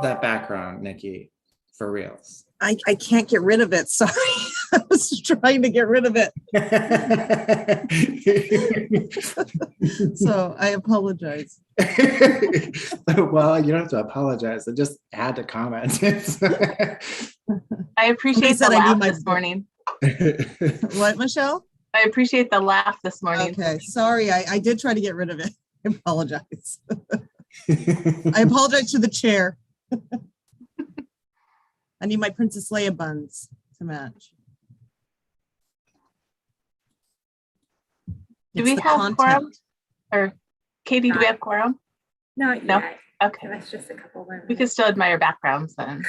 that background, Nikki, for reals. I can't get rid of it. Sorry. I was trying to get rid of it. So I apologize. Well, you don't have to apologize. I just had to comment. I appreciate the laugh this morning. What, Michelle? I appreciate the laugh this morning. Okay, sorry. I did try to get rid of it. I apologize. I apologize to the chair. I need my Princess Leia buns to match. Do we have quorum? Or Katie, do we have quorum? Not No? yet. Okay. That's just a couple more We can still admire backgrounds then.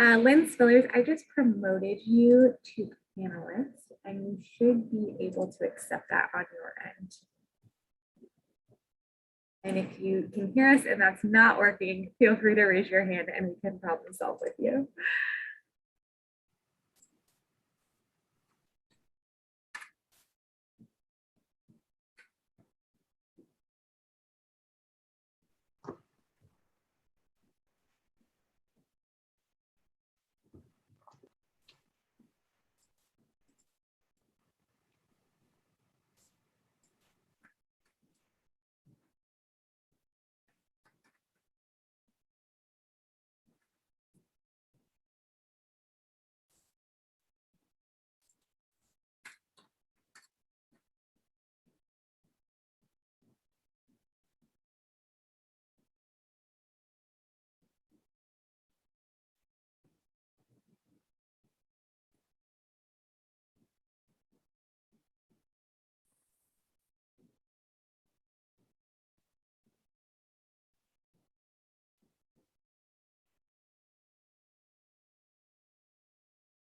Lynn Spillers, I just promoted you to panelist and you should be able to accept that on your end. And if you can hear us and that's not working, feel free to raise your hand and we can problem solve with you.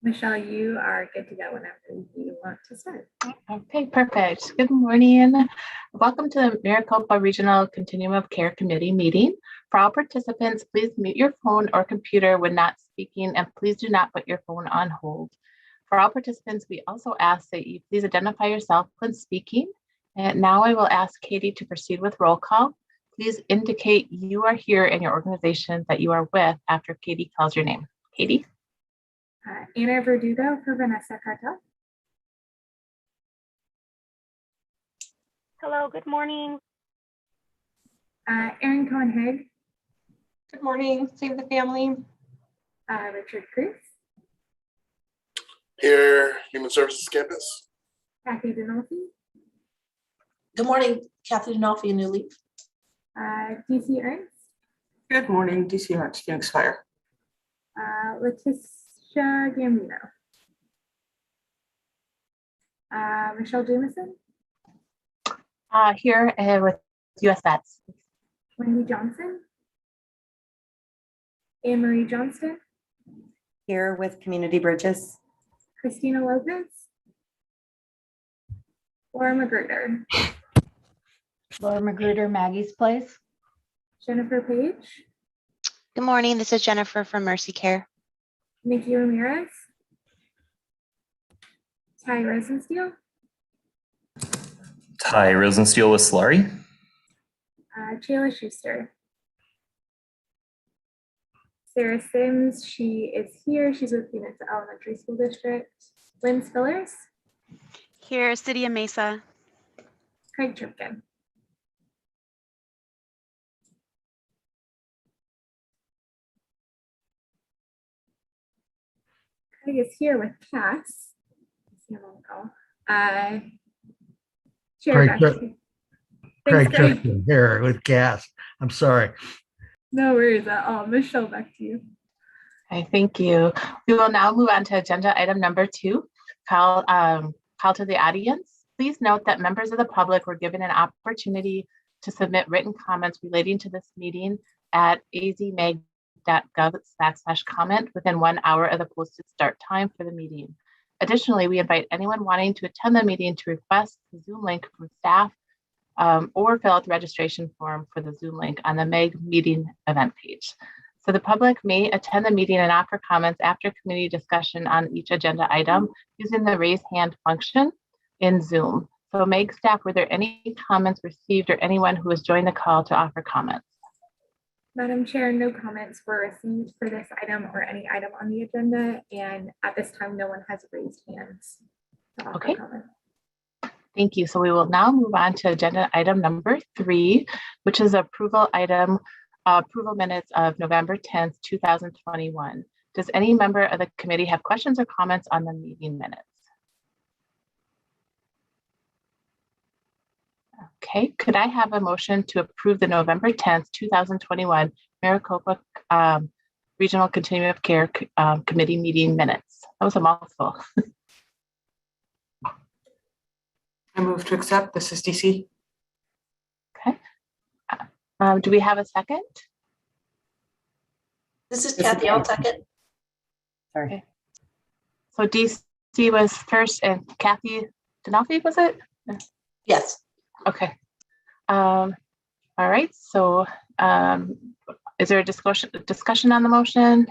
Michelle, you are good to go whenever you want to start. Okay, perfect. Good morning. Welcome to the Maricopa Regional Continuum of Care Committee meeting. For all participants, please mute your phone or computer when not speaking, and please do not put your phone on hold. For all participants, we also ask that you please identify yourself when speaking. And now I will ask Katie to proceed with roll call. Please indicate you are here and your organization that you are with after Katie calls your name. Katie? Anna Verdugo for Vanessa Cartel. Hello, good morning. Erin Cohen-Haig. Good morning, Save the Family. Richard Cruz. Here, Human Services Campus. Kathy Nolfi. Good morning, Kathy Nolfi, New Leaf. DC Ernst. Good morning, DC Ernst, Phoenix Fire. Leticia Gambino. Michelle Jameson. Here with US Vets. Wendy Johnson. Anne Marie Johnston. Here with Community Bridges. Christina Lopez. Laura Magruder. Laura Magruder, Maggie's Place. Jennifer Page. Good morning, this is Jennifer from Mercy Care. Nikki Ramirez. Ty Rosensteel. Ty Rosensteel with Slurry. Chayla Schuster. Sara Sims, she is here. She's with Phoenix Elementary School District. Lynn Spillers. Here, City of Mesa. Craig Tripkin. Craig is here with Cass. See him on the call. Craig Tripkin here with Cass. I'm sorry. No worries at all. Michelle, back to you. Okay, thank you. We will now move on to agenda item number 2, call to the audience. Please note that members of the public were given an opportunity to submit written comments relating to this meeting at azmag.gov/comment within 1 hour of the posted start time for the meeting. Additionally, we invite anyone wanting to attend the meeting to request the Zoom link from staff or fill out the registration form for the Zoom link on the MEG meeting event page. So the public may attend the meeting and offer comments after committee discussion on each agenda item using the raise hand function in Zoom. So MEG staff, were there any comments received or anyone who has joined the call to offer comments? Madam Chair, no comments were received for this item or any item on the agenda, and at this time, no one has raised hands to offer Okay. comment. Thank you. So we will now move on to agenda item number 3, which is approval minutes of November 10th, 2021. Does any member of the committee have questions or comments on the meeting minutes? Okay, could I have a motion to approve the November 10th, 2021 Maricopa Regional Continuum of Care Committee meeting minutes? That was a mouthful. I move to accept. This is DC. Okay. Do we have a second? This is Kathy. I'll second. Sorry. Okay. So DC was first and Kathy Nolfi, was it? Yes. Okay. All right. So is there a discussion on the motion?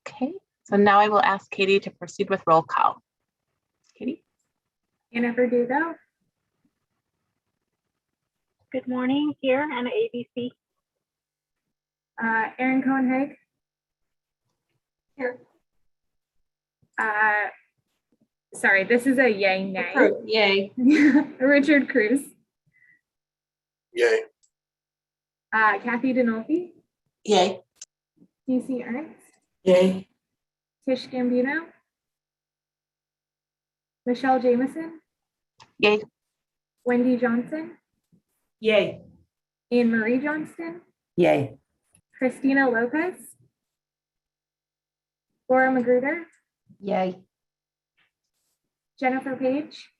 Okay. So now I will ask Katie to proceed with roll call. Katie? Anna Verdugo. Good morning, here and ABC. Erin Cohen-Haig. Here. Sorry, this is a yay nay. Approved. Yay. Richard Cruz. Yay. Kathy Dinolfi. Yay. DC Ernst. Yay. Tish Gambino. Michelle Jamison. Yay. Wendy Johnson. Yay. Anne Marie Johnston. Yay. Christina Lopez. Laura Magruder. Yay. Jennifer Page.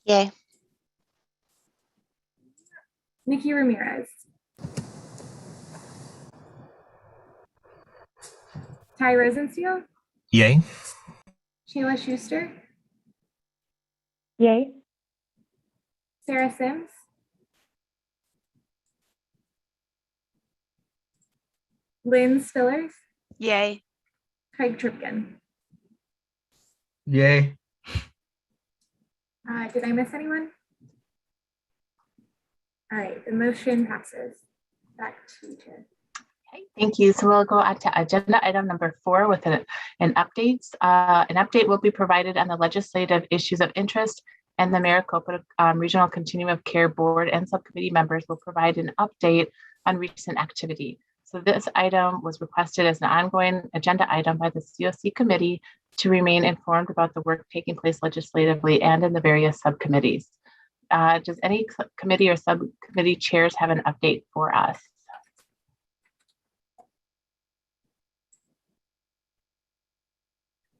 Yay. Nikki Ramirez. Ty Rosensteel. Yay. Sheila Schuster. Yay. Sara Sims. Lynn Spillers. Yay. Craig Tripkin. Yay. Did I miss anyone? All right, the motion passes. Back to you, Chair. Okay, thank you. So we'll go on to agenda item number 4 with an update. An update will be provided on the legislative issues of interest, and the Maricopa Regional Continuum of Care Board and subcommittee members will provide an update on recent activity. So this item was requested as an ongoing agenda item by the COC committee to remain informed about the work taking place legislatively and in the various subcommittees. Does any committee or subcommittee chairs have an update for us?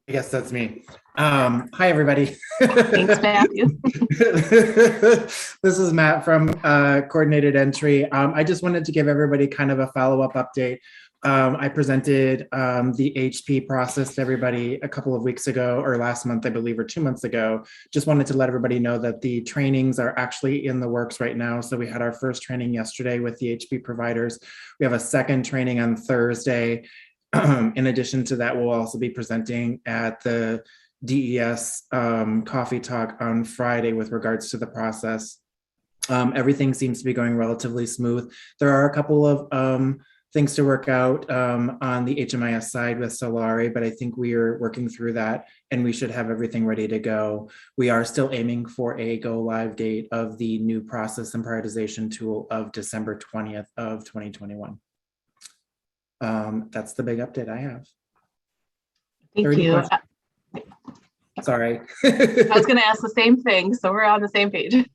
I guess that's me. Hi, everybody. Thanks, Matthew. This is Matt from Coordinated Entry. I just wanted to give everybody kind of a follow-up update. I presented the HP process to everybody a couple of weeks ago, or last month, I believe, or 2 months ago. Just wanted to let everybody know that the trainings are actually in the works right now. So we had our first training yesterday with the HP providers. We have a second training on Thursday. In addition to that, we'll also be presenting at the DES coffee talk on Friday with regards to the process. Everything seems to be going relatively smooth. There are a couple of things to work out on the HMIS side with Solari, but I think we are working through that and we should have everything ready to go. We are still aiming for a go live date of the new process and prioritization tool of December 20th of 2021. That's the big update I have. Thank you. Sorry. I was going to ask the same thing, so we're on the same page.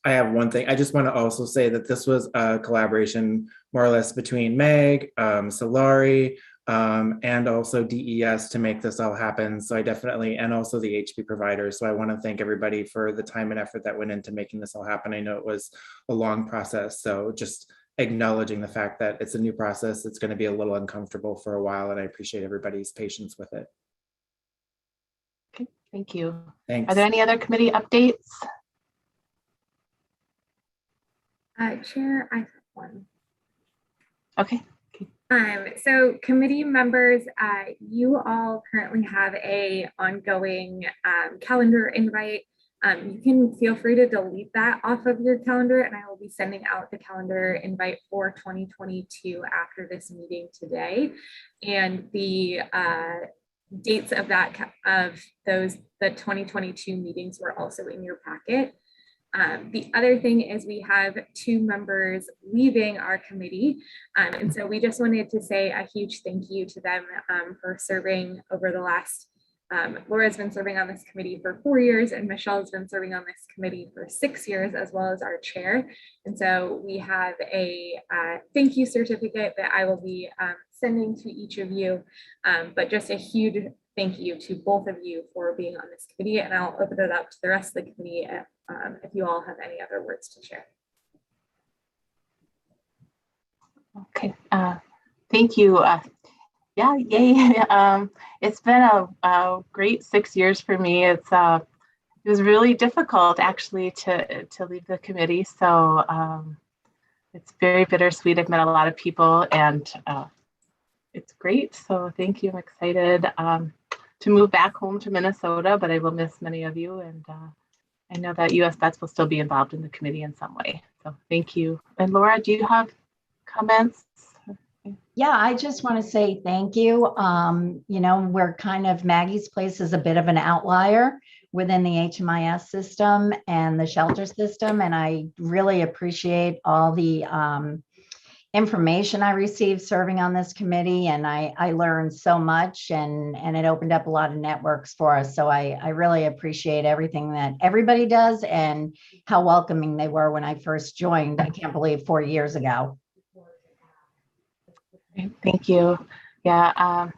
I have one thing. I just want to also say that this was a collaboration more or less between Meg, Solari, and also DES to make this all happen. So I definitely, and also the HP providers. So I want to thank everybody for the time and effort that went into making this all happen. I know it was a long process. So just acknowledging the fact that it's a new process, it's going to be a little uncomfortable for a while, and I appreciate everybody's patience with it. Okay, thank you. Thanks. Are there any other committee updates? Chair, I have one. Okay. So committee members, you all currently have a ongoing calendar invite You can feel free to delete that off of your calendar, and I will be sending out the calendar invite for 2022 after this meeting today. And the dates of the 2022 meetings were also in your packet. The other thing is we have 2 members leaving our committee. And so we just wanted to say a huge thank you to them for serving over the last, Laura's been serving on this committee for 4 years, and Michelle's been serving on this committee for 6 years, as well as our chair. And so we have a thank you certificate that I will be sending to each of you, but just a huge thank you to both of you for being on this committee, and I'll open it up to the rest of the committee if you all have any other words to share. Okay, thank you. Yeah, yay. It's been a great 6 years for me. It was really difficult actually to leave the committee. So it's very bittersweet. I've met a lot of people, and it's great. So thank you. I'm excited to move back home to Minnesota, but I will miss many of you. And I know that US Vets will still be involved in the committee in some way. So thank you. And Laura, do you have comments? Yeah, I just want to say thank you. You know, we're kind of, Maggie's Place is a bit of an outlier within the HMIS system and the shelter system. And I really appreciate all the information I received serving on this committee. And I learned so much, and it opened up a lot of networks for us. So I really appreciate everything that everybody does and how welcoming they were when I first joined. I can't believe 4 years ago. Thank you. Yeah,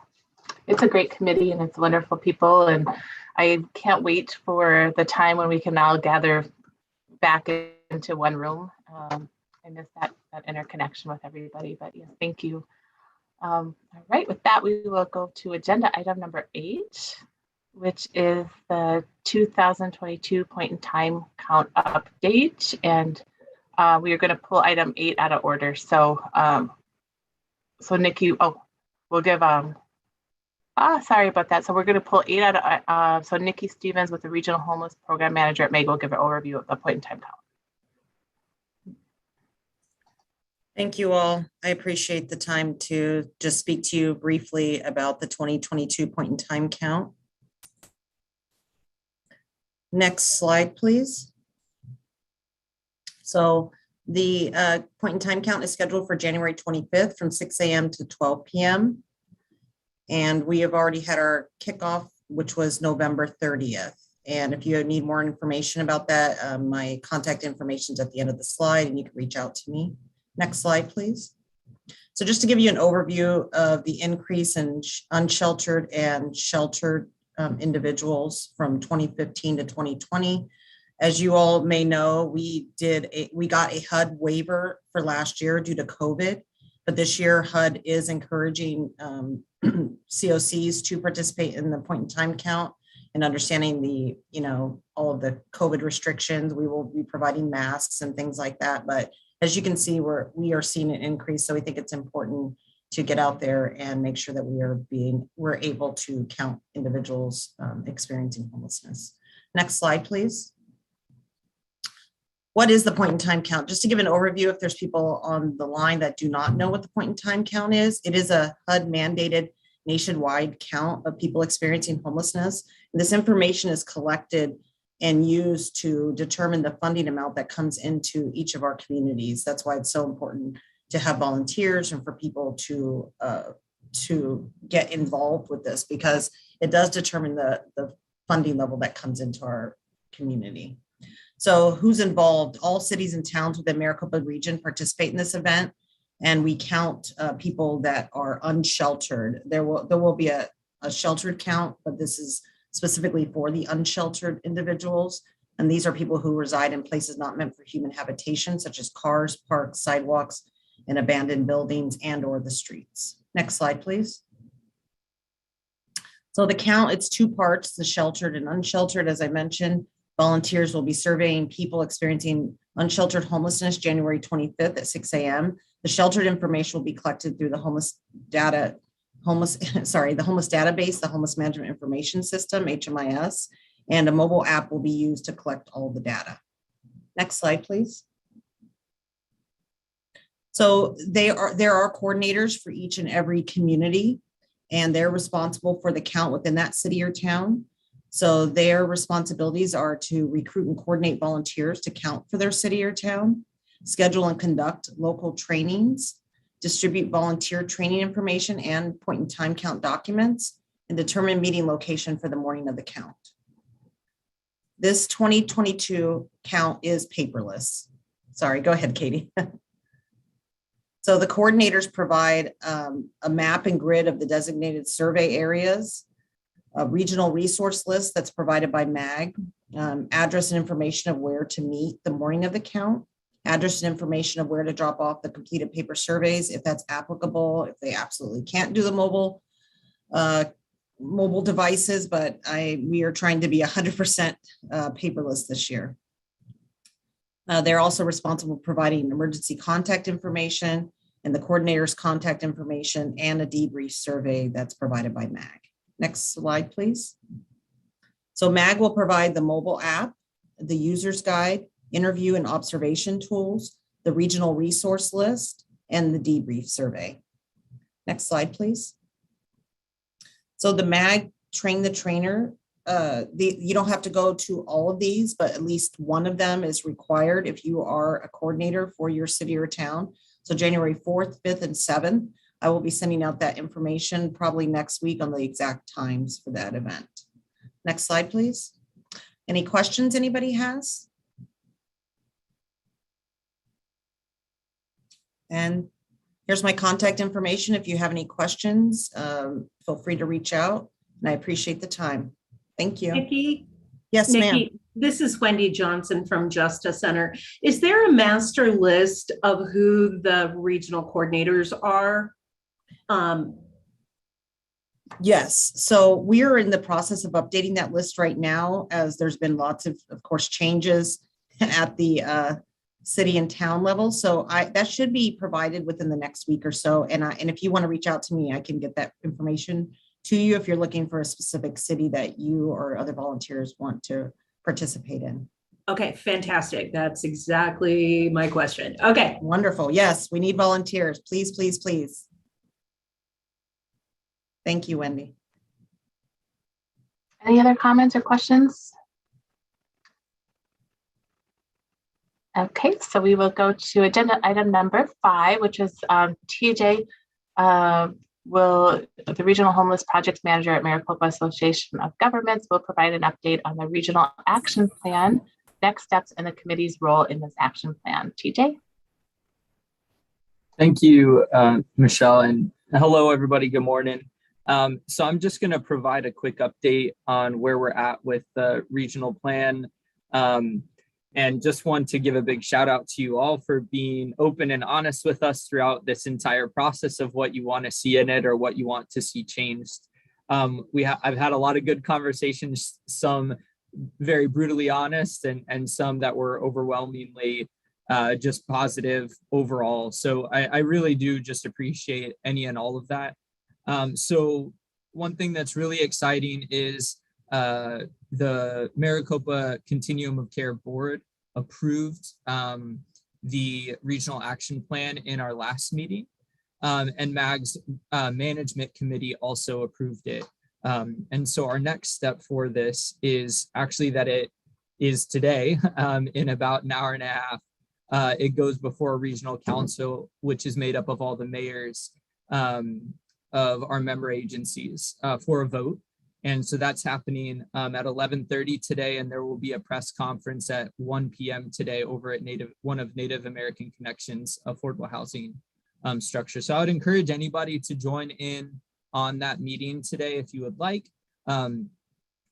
it's a great committee and it's wonderful people. And I can't wait for the time when we can all gather back into one room. I miss that interconnection with everybody, but yes, thank you. All right, with that, we will go to agenda item number 8, which is the 2022 point in time count update. And we are going to pull item 8 out of order. So, so Nikki, we'll give, sorry about that. So we're going to pull 8 out of, so Nikki Stevens with the Regional Homeless Program Manager at M.Ed will give an overview of the point in time count. Thank you all. I appreciate the time to just speak to you briefly about the 2022 point in time count. Next slide, please. So the point in time count is scheduled for January 25th from 6 a.m. to 12 p.m. And we have already had our kickoff, which was November 30th. And if you need more information about that, my contact information is at the end of the slide and you can reach out to me. Next slide, please. So just to give you an overview of the increase in unsheltered and sheltered individuals from 2015 to 2020. As you all may know, we got a HUD waiver for last year due to COVID, but this year HUD is encouraging COCs to participate in the point in time count and understanding the, all of the COVID restrictions. We will be providing masks and things like that, but as you can see, we are seeing an increase. So we think it's important to get out there and make sure that we're able to count individuals experiencing homelessness. Next slide, please. What is the point in time count? Just to give an overview, if there's people on the line that do not know what the point in time count is, it is a HUD mandated nationwide count of people experiencing homelessness. And this information is collected and used to determine the funding amount that comes into each of our communities. That's why it's so important to have volunteers and for people to get involved with this, because it does determine the funding level that comes into our community. So who's involved? All cities and towns within Maricopa region participate in this event, and we count people that are unsheltered. There will be a sheltered count, but this is specifically for the unsheltered individuals. And these are people who reside in places not meant for human habitation, such as cars, parks, sidewalks, and abandoned buildings and or the streets. Next slide, please. So the count, it's 2 parts, the sheltered and unsheltered. As I mentioned, volunteers will be surveying people experiencing unsheltered homelessness January 25th at 6 a.m. The sheltered information will be collected through the homeless database, the Homeless Management Information System, HMIS, And a mobile app will be used to collect all the data. Next slide, please. So there are coordinators for each and every community, and they're responsible for the count within that city or town. So their responsibilities are to recruit and coordinate volunteers to count for their city or town, schedule and conduct local trainings, distribute volunteer training information and point in time count documents, and determine meeting location for the morning of the count. This 2022 count is paperless. Sorry, go ahead, Katie. So the coordinators provide a map and grid of the designated survey areas, a regional resource list that's provided by MAG, address and information of where to meet the morning of the count, address and information of where to drop off the completed paper surveys, if that's applicable, if they absolutely can't do the mobile devices, but we are trying to be 100% paperless this year. They're also responsible for providing emergency contact information and the coordinator's contact information and a debrief survey that's provided by MAG. Next slide, please. So MAG will provide the mobile app, the user's guide, interview and observation tools, the regional resource list, and the debrief survey. Next slide, please. So the MAG Train the Trainer, you don't have to go to all of these, but at least one of them is required if you are a coordinator for your city or town. So January 4th, 5th, and 7th, I will be sending out that information probably next week on the exact times for that event. Next slide, please. Any questions anybody has? And here's my contact information. If you have any questions, feel free to reach out, and I appreciate the time. Thank you. Nikki? Yes, ma'am. Nikki, this is Wendy Johnston from Justice Center. Is there a master list of who the regional coordinators are? Yes. So we are in the process of updating that list right now, as there's been lots of course, changes at the city and town level. So that should be provided within the next week or so. And if you want to reach out to me, I can get that information to you if you're looking for a specific city that you or other volunteers want to participate in. Okay, fantastic. That's exactly my question. Okay. Wonderful. Yes, we need volunteers. Please, please, please. Thank you, Wendy. Any other comments or questions? Okay, so we will go to agenda item number 5, which is TJ the Regional Homeless Project Manager at Maricopa Association of Governments will provide an update on the regional action plan, next steps, and the committee's role in this action plan. TJ? Thank you, Michelle, and hello, everybody. Good morning. So I'm just going to provide a quick update on where we're at with the regional plan. And just want to give a big shout out to you all for being open and honest with us throughout this entire process of what you want to see in it or what you want to see changed. I've had a lot of good conversations, some very brutally honest and some that were overwhelmingly just positive overall. So I really do just appreciate any and all of that. So one thing that's really exciting is the Maricopa Continuum of Care Board approved the regional action plan in our last meeting, and MAG's management committee also approved it. And so our next step for this is actually that it is today, in about an hour and a half. It goes before a regional council, which is made up of all the mayors of our member agencies for a vote. And so that's happening at 11:30 today, and there will be a press conference at 1 p.m. today over at one of Native American Connections affordable housing structure. So I would encourage anybody to join in on that meeting today if you would like. It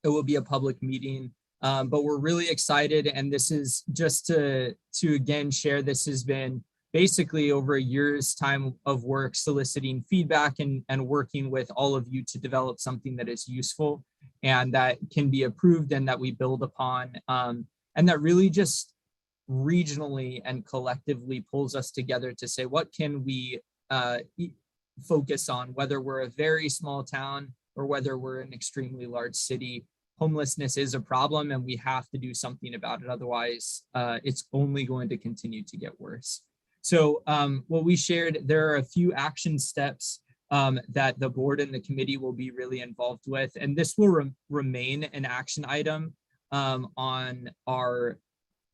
will be a public meeting, but we're really excited, and this is just to again share, this has been basically over a year's time of work soliciting feedback and working with all of you to develop something that is useful and that can be approved and that we build upon, and that really just regionally and collectively pulls us together to say, what can we focus on, whether we're a very small town or whether we're an extremely large city. homelessness is a problem and we have to do something about it. Otherwise, it's only going to continue to get worse. So what we shared, there are a few action steps that the board and the committee will be really involved with. And this will remain an action item on our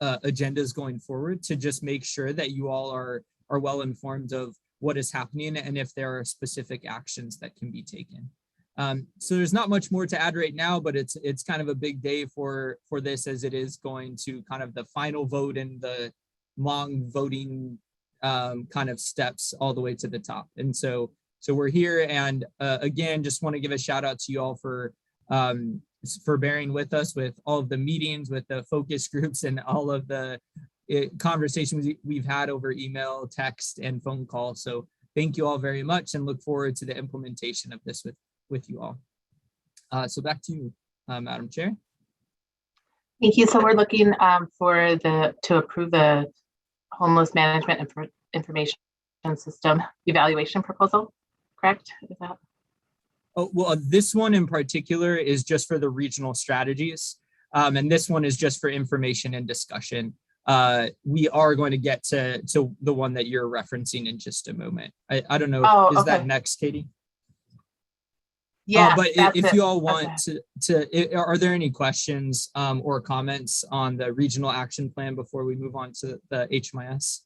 agendas going forward, to just make sure that you all are well informed of what is happening and if there are specific actions that can be taken. So there's not much more to add right now, but it's kind of a big day for this, as it is going to kind of the final vote and the long voting kind of steps all the way to the top. And so we're here, and again, just want to give a shout out to you all for bearing with us with all of the meetings, with the focus groups, and all of the conversations we've had over email, text, and phone call. So thank you all very much, and look forward to the implementation of this with you all. So back to you, Madam Chair. Thank you. So we're looking to approve the homeless management information system evaluation proposal, correct? Is that? Oh, well, this one in particular is just for the regional strategies. And this one is just for information and discussion. We are going to get to the one that you're referencing in just a moment. I don't know, is that next, Katie? Yeah, but if you all want are there any questions or comments on the regional action plan before we move on to the HMIS?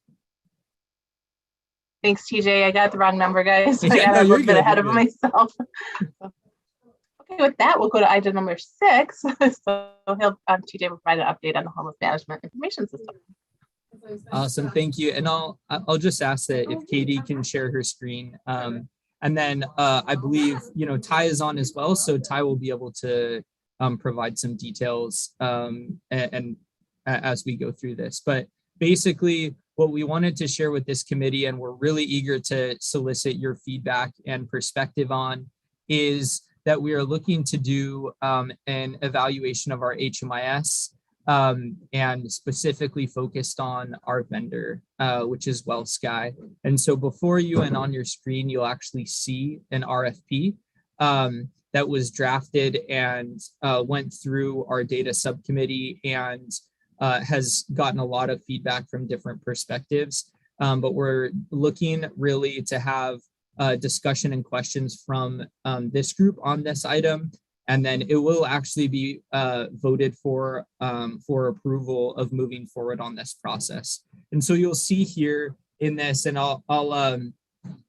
Thanks, TJ. I got the wrong number, guys. I got a little bit ahead of myself. Okay, with that, we'll go to item number 6. So TJ will provide an update on the homeless management information system. Awesome, thank you. And I'll just ask that if Katie can share her screen. And then I believe, Ty is on as well, so Ty will be able to provide some details and as we go through this. But basically, what we wanted to share with this committee, and we're really eager to solicit your feedback and perspective on, is that we are looking to do an evaluation of our HMIS and specifically focused on our vendor, which is WellSky. And so before you and on your screen, you'll actually see an RFP that was drafted and went through our data subcommittee and has gotten a lot of feedback from different perspectives. But we're looking really to have discussion and questions from this group on this item. And then it will actually be voted for approval of moving forward on this process. And so you'll see here in this, and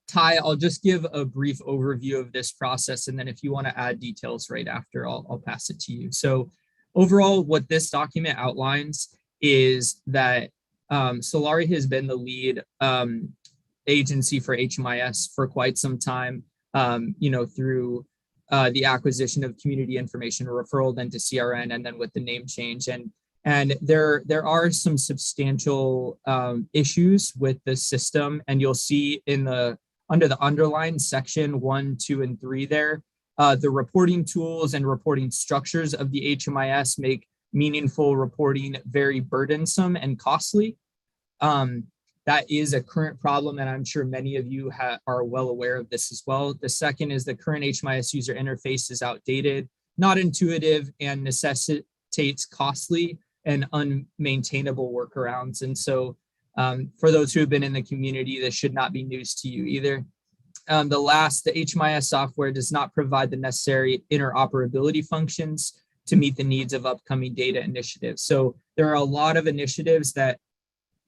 Ty, I'll just give a brief overview of this process. And then if you want to add details right after, I'll pass it to you. So overall, what this document outlines is that Solari has been the lead agency for HMIS for quite some time, through the acquisition of community information referral, then to CRN, and then with the name change. And there are some substantial issues with the system, and you'll see under the underlined section 1, 2, and 3 there, the reporting tools and reporting structures of the HMIS make meaningful reporting very burdensome and costly. That is a current problem, and I'm sure many of you are well aware of this as well. The second is the current HMIS user interface is outdated, not intuitive, and necessitates costly and unmaintainable workarounds. And so for those who have been in the community, this should not be news to you either. The HMIS software does not provide the necessary interoperability functions to meet the needs of upcoming data initiatives. So there are a lot of initiatives that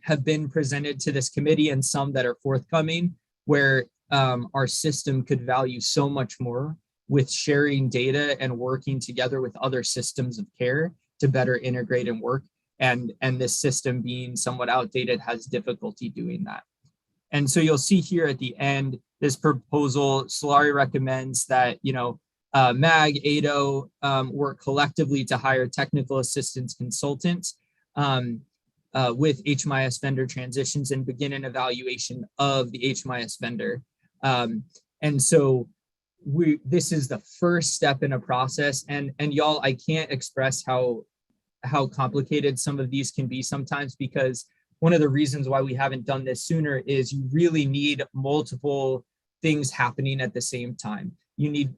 have been presented to this committee, and some that are forthcoming, where our system could value so much more with sharing data and working together with other systems of care to better integrate and work. And this system, being somewhat outdated, has difficulty doing that. And so you'll see here at the end, this proposal, Solari recommends that, MAG, ADO work collectively to hire technical assistance consultants with HMIS vendor transitions and begin an evaluation of the HMIS vendor. And so this is the first step in a process. And y'all, I can't express how complicated some of these can be sometimes, because one of the reasons why we haven't done this sooner is you really need multiple things happening at the same time. You need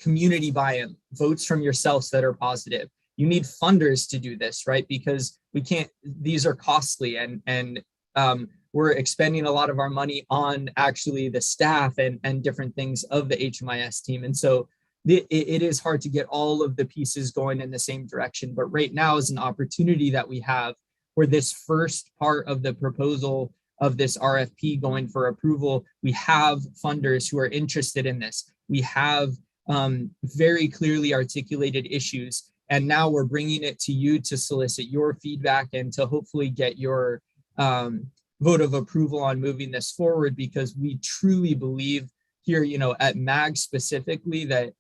community buy-in, votes from yourselves that are positive. You need funders to do this, right? Because we can't, these are costly, and we're expending a lot of our money on actually the staff and different things of the HMIS team. And so it is hard to get all of the pieces going in the same direction. But right now is an opportunity that we have where this first part of the proposal of this RFP going for approval, we have funders who are interested in this. We have very clearly articulated issues. And now we're bringing it to you to solicit your feedback and to hopefully get your vote of approval on moving this forward, because we truly believe here, at MAG specifically, that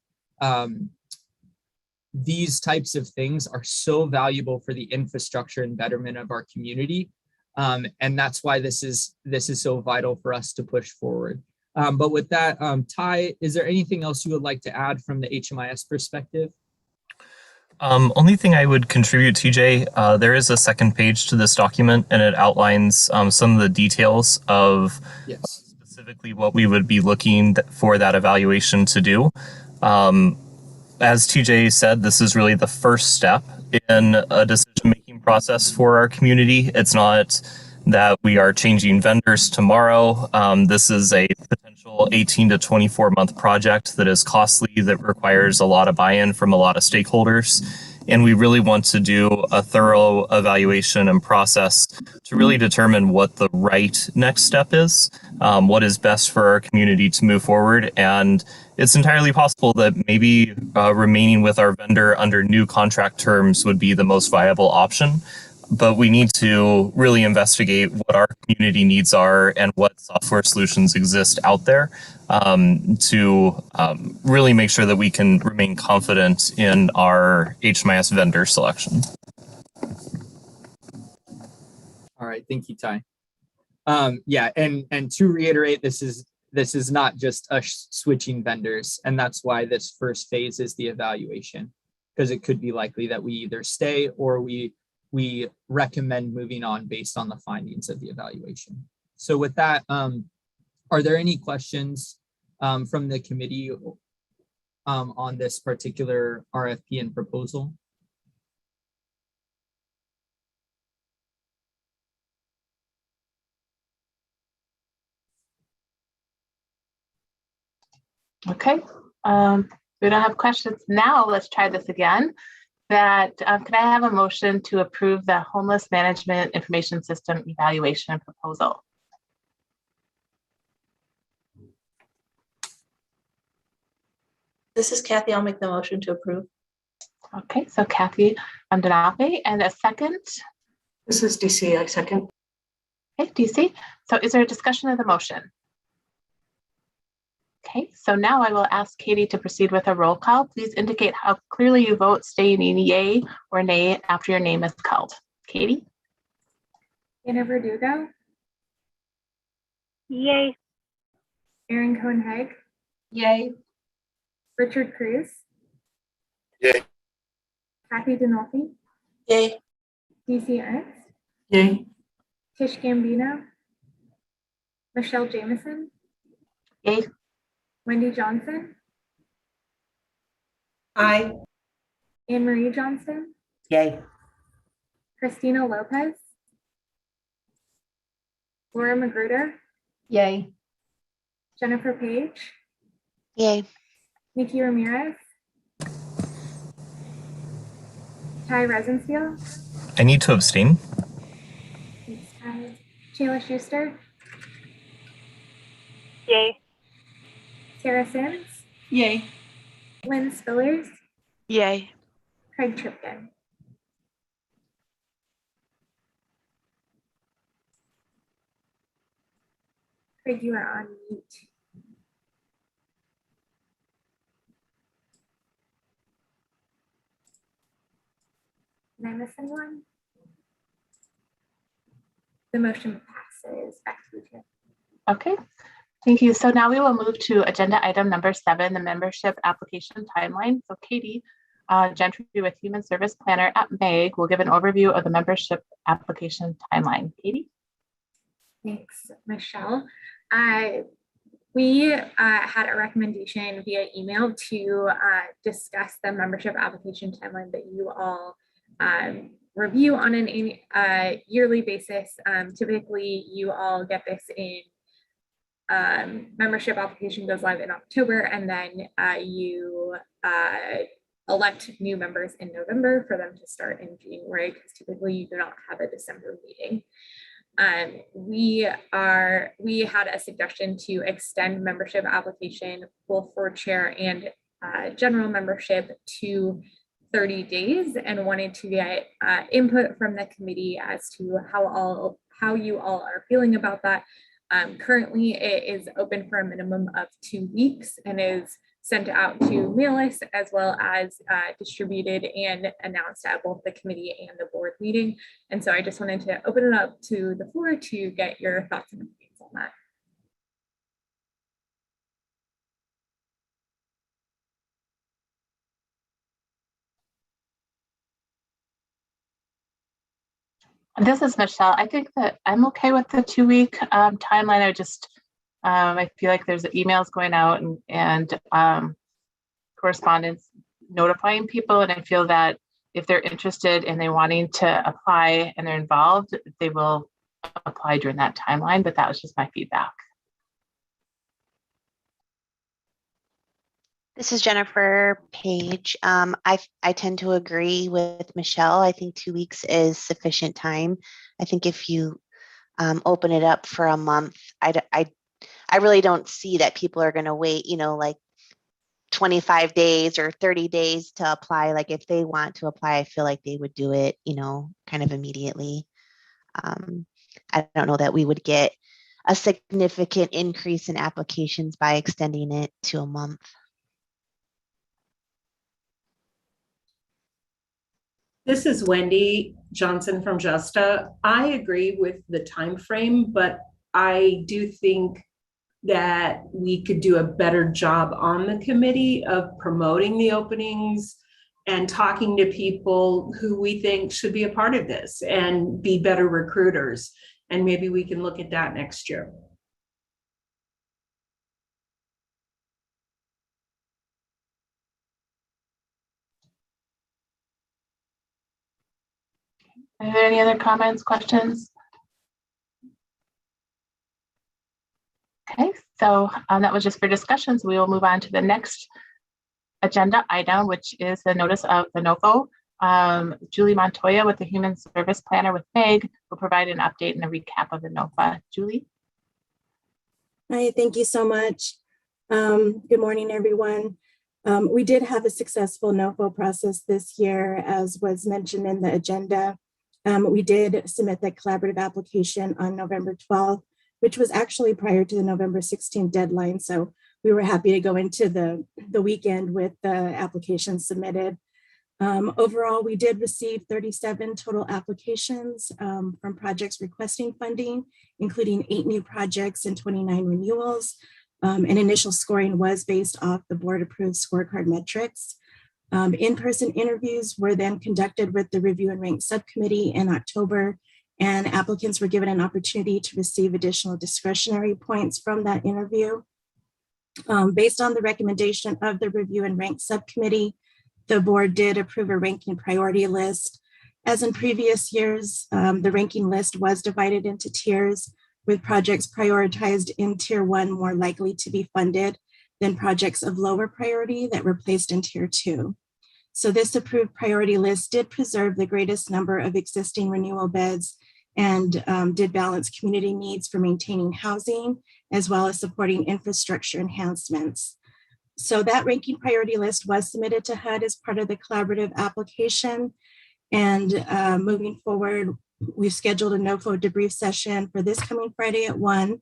these types of things are so valuable for the infrastructure and betterment of our community. And that's why this is so vital for us to push forward. But with that, Ty, is there anything else you would like to add from the HMIS perspective? Only thing I would contribute, TJ, there is a second page to this document, and it outlines some of the details of specifically what we would be looking for that evaluation to do. As TJ said, this is really the first step in a decision-making process for our community. It's not that we are changing vendors tomorrow. This is a potential 18 to 24 month project that is costly, that requires a lot of buy-in from a lot of stakeholders. And we really want to do a thorough evaluation and process to really determine what the right next step is, what is best for our community to move forward. And it's entirely possible that maybe remaining with our vendor under new contract terms would be the most viable option. But we need to really investigate what our community needs are and what software solutions exist out there to really make sure that we can remain confident in our HMIS vendor selection. All right, thank you, Ty. Yeah, and to reiterate, this is not just us switching vendors, and that's why this first phase is the evaluation, because it could be likely that we either stay or we recommend moving on based on the findings of the evaluation. So with that, are there any questions from the committee on this particular RFP and proposal? Okay, we don't have questions now. Let's try this again. Could I have a motion to approve the Homeless Management Information System Evaluation Proposal? This is Kathy. I'll make the motion to approve. Okay, so Kathy Nolfi, and a second. This is DC. I second. Okay, DC. So is there a discussion of the motion? Okay, so now I will ask Katie to proceed with a roll call. Please indicate how clearly you vote, stating yay or nay after your name is called. Katie? Anna Verdugo? Yay. Erin Cohen-Haig? Yay. Richard Cruz? Yay. Kathy Nolfi? Yay. DC Ernst? Yay. Tish Gambino? Michelle Jameson? Yay. Wendy Johnson? Aye. Anne Marie Johnston? Yay. Christina Lopez? Laura Magruder? Yay. Jennifer Page? Yay. Nikki Ramirez? Ty Rosensteel? I need to abstain. Thanks, Ty. Shayla Schuster? Yay. Sara Sims? Yay. Lynn Spillers? Yay. Craig Tripton? Craig, you are on mute. Did I miss anyone? The motion passes. Back to you, Chair. Okay, thank you. So now we will move to agenda item number 7, the membership application timeline. So Katie Gentry with Human Service Planner at MAG will give an overview of the membership application timeline. Katie? Thanks, Michelle. We had a recommendation via email to discuss the membership application timeline that you all review on an yearly basis. Typically, you all get this in membership application goes live in October, and then you elect new members in November for them to start in January, because typically you do not have a December meeting. We had a suggestion to extend membership application both for chair and general membership to 30 days, and wanted to get input from the committee as to how you all are feeling about that. Currently, it is open for a minimum of 2 weeks and is sent out to mail lists, as well as distributed and announced at both the committee and the board meeting. And so I just wanted to open it up to the floor to get your thoughts and opinions on that. This is Michelle. I think that I'm okay with the 2-week timeline. I feel like there's emails going out and correspondence notifying people. And I feel that if they're interested and they're wanting to apply and they're involved, they will apply during that timeline. But that was just my feedback. This is Jennifer Page. I tend to agree with Michelle. I think 2 weeks is sufficient time. I think if you open it up for a month, I really don't see that people are going to wait, like 25 days or 30 days to apply. Like if they want to apply, I feel like they would do it, kind of immediately. I don't know that we would get a significant increase in applications by extending it to a month. This is Wendy Johnson from Justa. I agree with the time frame, but I do think that we could do a better job on the committee of promoting the openings and talking to people who we think should be a part of this and be better recruiters. And maybe we can look at that next year. Are there any other comments, questions? Okay, so that was just for discussion. So we will move on to the next agenda item, which is the notice of the NOFO. Julie Montoya with the Human Service Planner with MEG will provide an update and a recap of the NOFA. Julie? Hi, thank you so much. Good morning, everyone. We did have a successful NOFO process this year, as was mentioned in the agenda. We did submit the collaborative application on November 12th, which was actually prior to the November 16th deadline. So we were happy to go into the weekend with the application submitted. Overall, we did receive 37 total applications from projects requesting funding, including 8 new projects and 29 renewals. And initial scoring was based off the board approved scorecard metrics. In-person interviews were then conducted with the Review and Rank Subcommittee in October, and applicants were given an opportunity to receive additional discretionary points from that interview. Based on the recommendation of the Review and Rank Subcommittee, the board did approve a ranking priority list. As in previous years, the ranking list was divided into tiers, with projects prioritized in Tier 1 more likely to be funded than projects of lower priority that were placed in Tier 2. So this approved priority list did preserve the greatest number of existing renewal beds and did balance community needs for maintaining housing, as well as supporting infrastructure enhancements. So that ranking priority list was submitted to HUD as part of the collaborative application. And moving forward, we've scheduled a NOFO debrief session for this coming Friday at 1.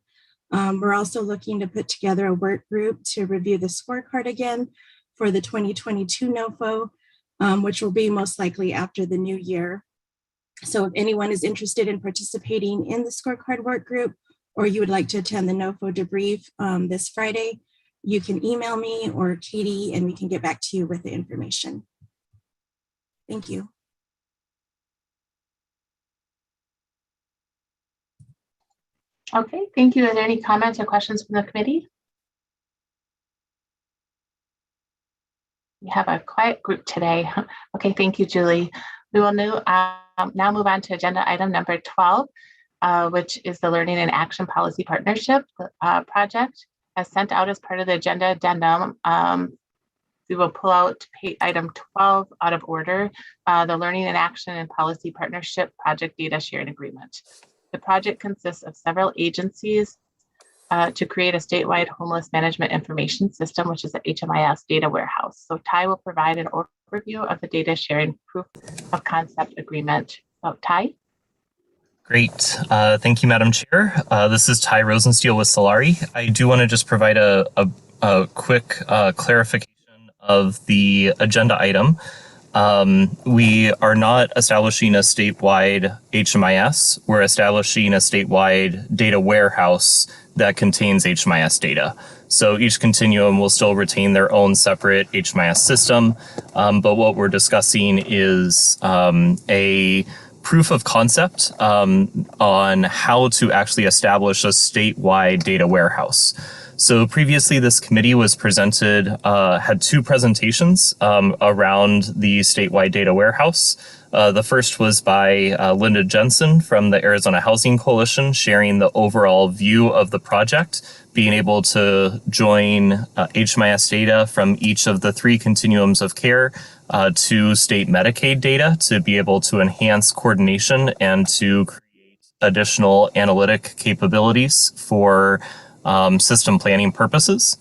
We're also looking to put together a work group to review the scorecard again for the 2022 NOFO, which will be most likely after the new year. So if anyone is interested in participating in the scorecard work group, or you would like to attend the NOFO debrief this Friday, you can email me or Katie and we can get back to you with the information. Thank you. Okay, thank you. Are there any comments or questions from the committee? We have a quiet group today. Okay, thank you, Julie. We will now move on to agenda item number 12, which is the Learning and Action Policy Partnership project. As sent out as part of the agenda addendum, we will pull out item 12 out of order, the Learning and Action and Policy Partnership Project Data Sharing Agreement. The project consists of several agencies to create a statewide homeless management information system, which is the HMIS data warehouse. So Ty will provide an overview of the data sharing proof of concept agreement. So Ty? Great. Thank you, Madam Chair. This is Ty Rosensteel with Solari. I do want to just provide a quick clarification of the agenda item. We are not establishing a statewide HMIS. We're establishing a statewide data warehouse that contains HMIS data. So each continuum will still retain their own separate HMIS system, but what we're discussing is a proof of concept on how to actually establish a statewide data warehouse. So previously, this committee was presented, had two presentations around the statewide data warehouse. The first was by Linda Johnston from the Arizona Housing Coalition, sharing the overall view of the project, being able to join HMIS data from each of the three continuums of care to state Medicaid data to be able to enhance coordination and to create additional analytic capabilities for system planning purposes.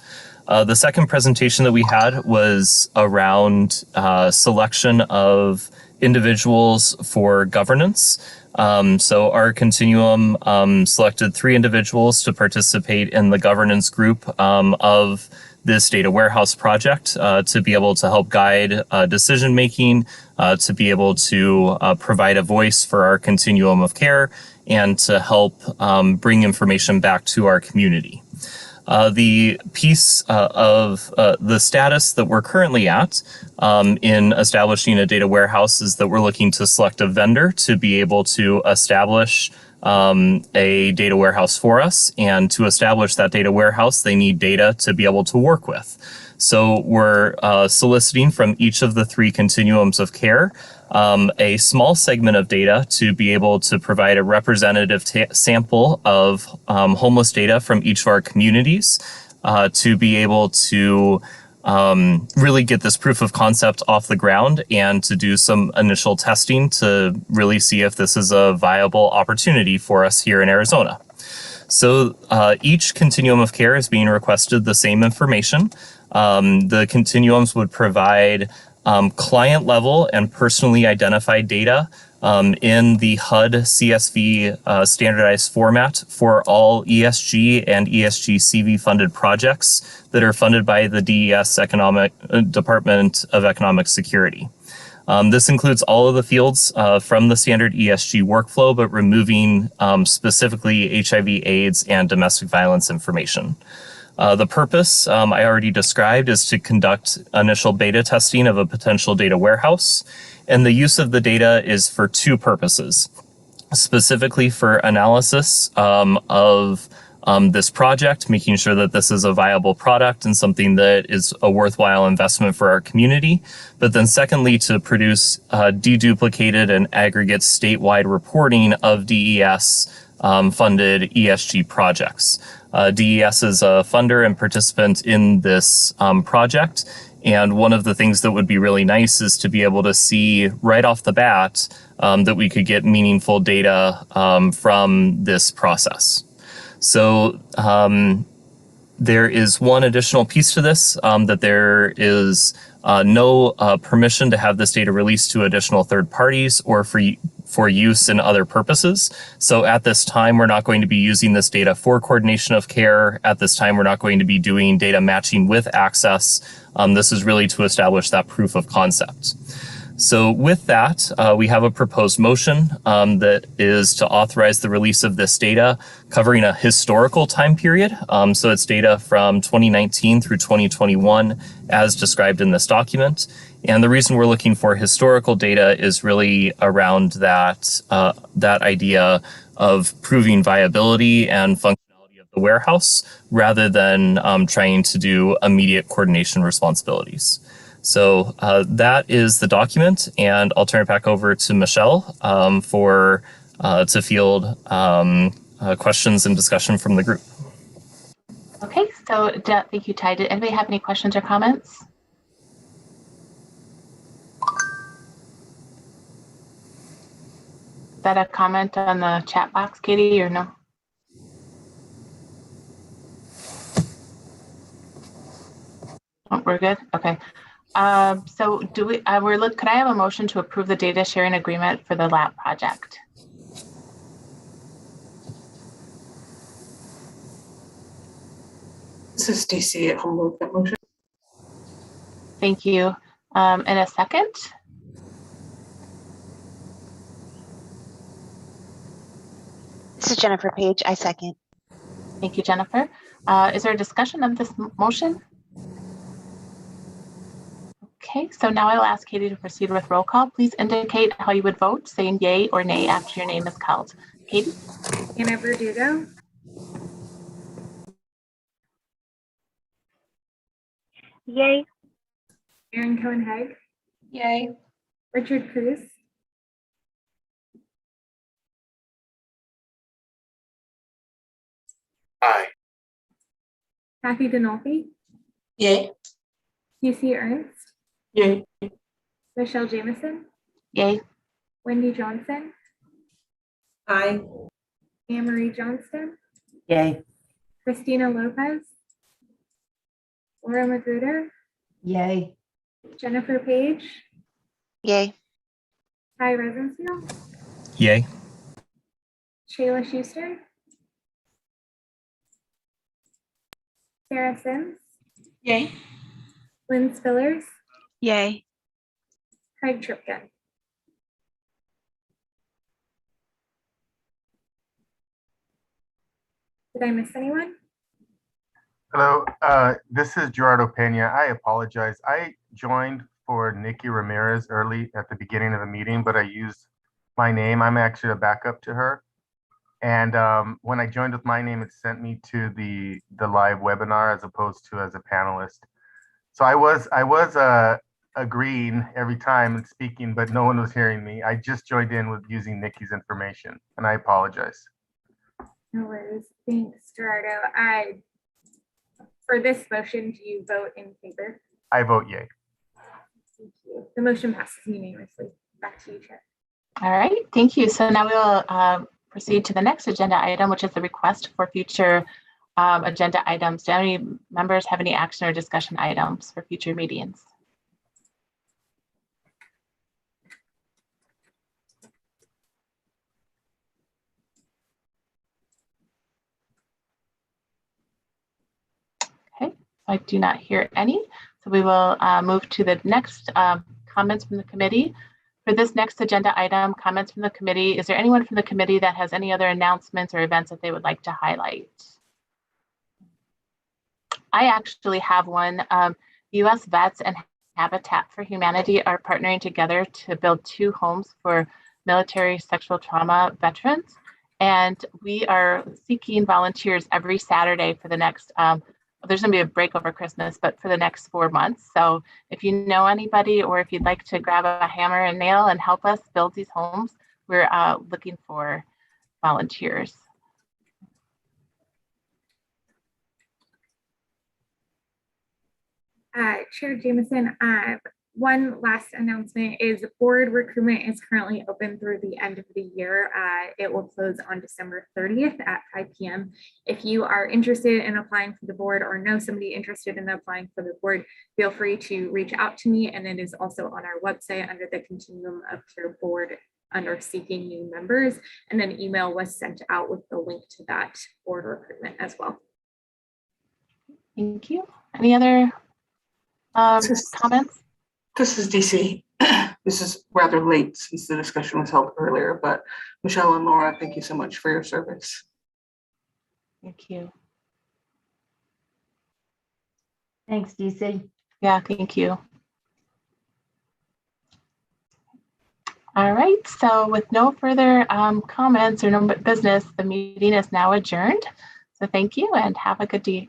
The second presentation that we had was around selection of individuals for governance. So our continuum selected 3 individuals to participate in the governance group of this data warehouse project to be able to help guide decision making, to be able to provide a voice for our continuum of care, and to help bring information back to our community. The piece of the status that we're currently at in establishing a data warehouse is that we're looking to select a vendor to be able to establish a data warehouse for us. And to establish that data warehouse, they need data to be able to work with. So we're soliciting from each of the 3 continuums of care a small segment of data to be able to provide a representative sample of homeless data from each of our communities to be able to really get this proof of concept off the ground and to do some initial testing to really see if this is a viable opportunity for us here in Arizona. So each continuum of care is being requested the same information. The continuums would provide client level and personally identified data in the HUD CSV standardized format for all ESG and ESG CV funded projects that are funded by the DES Department of Economic Security. This includes all of the fields from the standard ESG workflow, but removing specifically HIV/AIDS and domestic violence information. The purpose I already described is to conduct initial beta testing of a potential data warehouse. And the use of the data is for 2 purposes, specifically for analysis of this project, making sure that this is a viable product and something that is a worthwhile investment for our community. But then secondly, to produce deduplicated and aggregate statewide reporting of DES funded ESG projects. DES is a funder and participant in this project. And one of the things that would be really nice is to be able to see right off the bat that we could get meaningful data from this process. So there is one additional piece to this, that there is no permission to have this data released to additional third parties or for use in other purposes. So at this time, we're not going to be using this data for coordination of care. At this time, we're not going to be doing data matching with access. This is really to establish that proof of concept. So with that, we have a proposed motion that is to authorize the release of this data covering a historical time period. So it's data from 2019 through 2021 as described in this document. And the reason we're looking for historical data is really around that idea of proving viability and functionality of the warehouse rather than trying to do immediate coordination responsibilities. So that is the document, and I'll turn it back over to Michelle to field questions and discussion from the group. Okay, so thank you, Ty. Did anybody have any questions or comments? Is that a comment on the chat box, Katie, or no? Oh, we're good. Okay. So do we? Could I have a motion to approve the data sharing agreement for the lab project? This is DC. I'll move that motion. Thank you. And a second? This is Jennifer Page. I second. Thank you, Jennifer. Is there a discussion of this motion? Okay, so now I will ask Katie to proceed with roll call. Please indicate how you would vote, saying yay or nay after your name is called. Katie? Anna Verdugo. Yay. Erin Cohen-Haig. Yay. Richard Cruz. Aye. Kathy Nolfi. Yay. DC Ernst. Yay. Michelle Jameson. Yay. Wendy Johnston. Aye. Anne Marie Johnston. Yay. Christina Lopez. Laura Magruder. Yay. Jennifer Page. Yay. Ty Rosensteel. Yay. Shayla Schuster. Sara Sims. Yay. Lynn Spillers. Yay. Craig Tripkin. Did I miss anyone? Hello, this is Gerardo Pena. I apologize. I joined for Nikki Ramirez early at the beginning of the meeting, but I used my name. I'm actually a backup to her. And when I joined with my name, it sent me to the live webinar as opposed to as a panelist. So I was agreeing every time and speaking, but no one was hearing me. I just joined in with using Nikki's information, and I apologize. No worries. Thanks, Gerardo. For this motion, do you vote in favor? I vote yay. Thank you. The motion passes unanimously. Back to you, Chair. All right, thank you. So now we'll proceed to the next agenda item, which is the request for future agenda items. Do any members have any action or discussion items for future meetings? Okay, I do not hear any. So we will move to the next comments from the committee. For this next agenda item, comments from the committee, is there anyone from the committee that has any other announcements or events that they would like to highlight? I actually have one. U.S. Vets and Habitat for Humanity are partnering together to build 2 homes for military sexual trauma veterans. And we are seeking volunteers every Saturday for the next, there's gonna be a break over Christmas, but for the next 4 months. So if you know anybody, or if you'd like to grab a hammer and nail and help us build these homes, we're looking for volunteers. Chair Jameson, one last announcement is board recruitment is currently open through the end of the year. It will close on December 30th at 5 p.m. If you are interested in applying for the board or know somebody interested in applying for the board, feel free to reach out to me. And it is also on our website under the Continuum of Care board under seeking new members. And an email was sent out with the link to that board recruitment as well. Thank you. Any other comments? This is DC. This is rather late since the discussion was held earlier, but Michelle and Laura, thank you so much for your service. Thank you. Thanks, DC. Yeah, thank you. All right, so with no further comments or no business, the meeting is now adjourned. So thank you and have a good day.